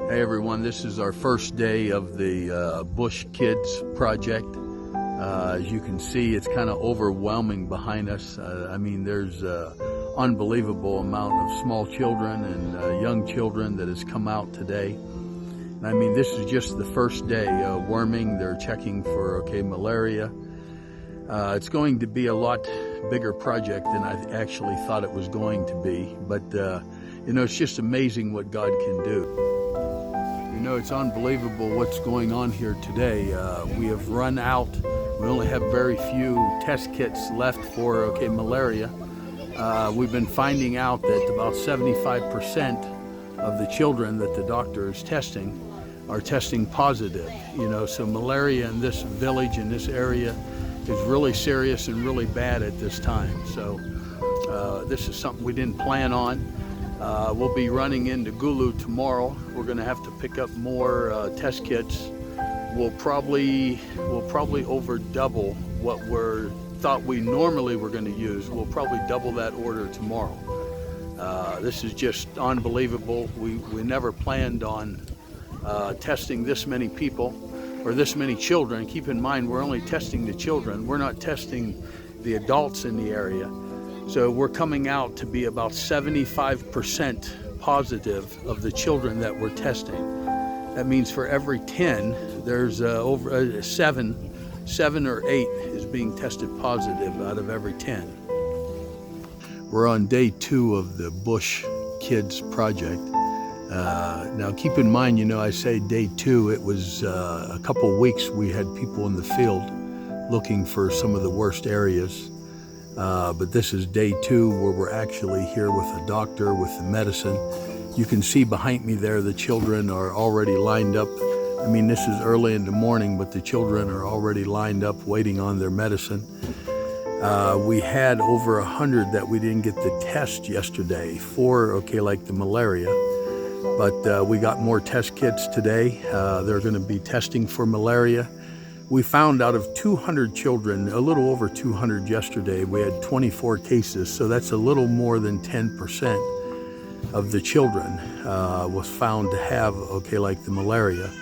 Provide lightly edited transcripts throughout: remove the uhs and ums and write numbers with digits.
Hey everyone, this is our first day of the Bush Kids project. As you can see, it's kind of overwhelming behind us. I mean, there's an unbelievable amount of small children and young children that has come out today. And I mean, this is just the first day. Worming, they're checking for malaria. It's going to be a lot bigger project than I actually thought it was going to be. But, you know, it's just amazing what God can do. You know, it's unbelievable what's going on here today. We have run out. We only have very few test kits left for malaria. We've been finding out that about 75% of the children that the doctor is testing are testing positive. You know, so malaria in this village, in this area, is really serious and really bad at this time. So this is something we didn't plan on. We'll be running into Gulu tomorrow. We're going to have to pick up more test kits. We'll probably over double what we thought we normally were going to use. We'll probably double that order tomorrow. This is just unbelievable. We never planned on testing this many people or this many children. Keep in mind, we're only testing the children. We're not testing the adults in the area. So we're coming out to be about 75% positive of the children that we're testing. That means for every 10, there's over 7 or 8 is being tested positive out of every 10. We're on day 2 of the Bush Kids project. Now keep in mind, you know, I say day 2, it was a couple weeks we had people in the field looking for some of the worst areas. But this is day 2 where we're actually here with a doctor, with the medicine. You can see behind me there, the children are already lined up. I mean, this is early in the morning, but the children are already lined up waiting on their medicine. We had over 100 that we didn't get the test yesterday for, like the malaria. But we got more test kits today. They're going to be testing for malaria. We found out of 200 children, a little over 200 yesterday, we had 24 cases, so that's a little more than 10% of the children was found to have, like the malaria.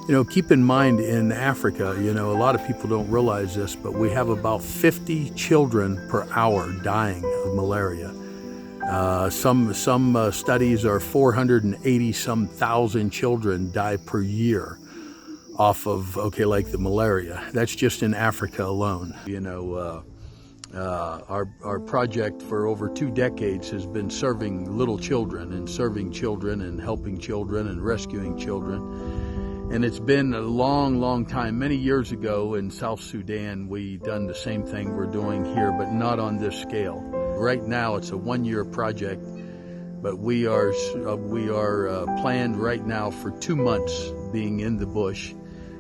You know, keep in mind in Africa, you know, a lot of people don't realize this, but we have about 50 children per hour dying of malaria. Some studies are 480-some thousand children die per year off of, like the malaria. That's just in Africa alone. You know, our project for over 2 decades has been serving little children and helping children and rescuing children. And it's been a long, long time. Many years ago in South Sudan, we done the same thing we're doing here, but not on this scale. Right now, it's a 1-year project, but we are planned right now for 2 months being in the bush.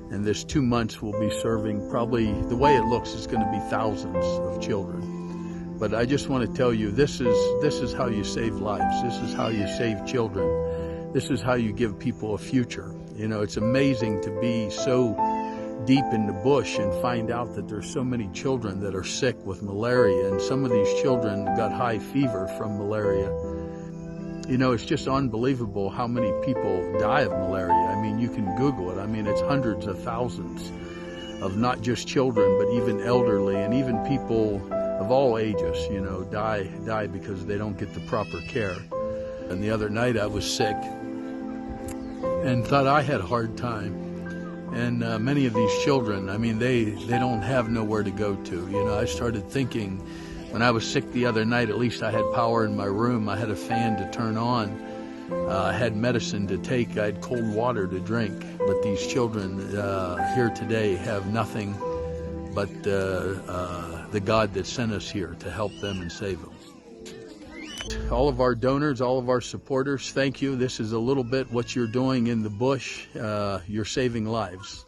And this 2 months will be serving, probably, the way it looks, is going to be thousands of children. But I just want to tell you, this is how you save lives. This is how you save children. This is how you give people a future. You know, it's amazing to be so deep in the bush and find out that there's so many children that are sick with malaria. And some of these children got high fever from malaria. You know, it's just unbelievable how many people die of malaria. I mean, you can Google it. I mean, it's hundreds of thousands of not just children, but even elderly and even people of all ages, you know, die because they don't get the proper care. And the other night I was sick and thought I had a hard time. And many of these children, I mean, they don't have nowhere to go to. You know, I started thinking, when I was sick the other night, at least I had power in my room. I had a fan to turn on. I had medicine to take. I had cold water to drink. But these children here today have nothing but the God that sent us here to help them and save them. All of our donors, all of our supporters, thank you. This is a little bit what you're doing in the bush. You're saving lives.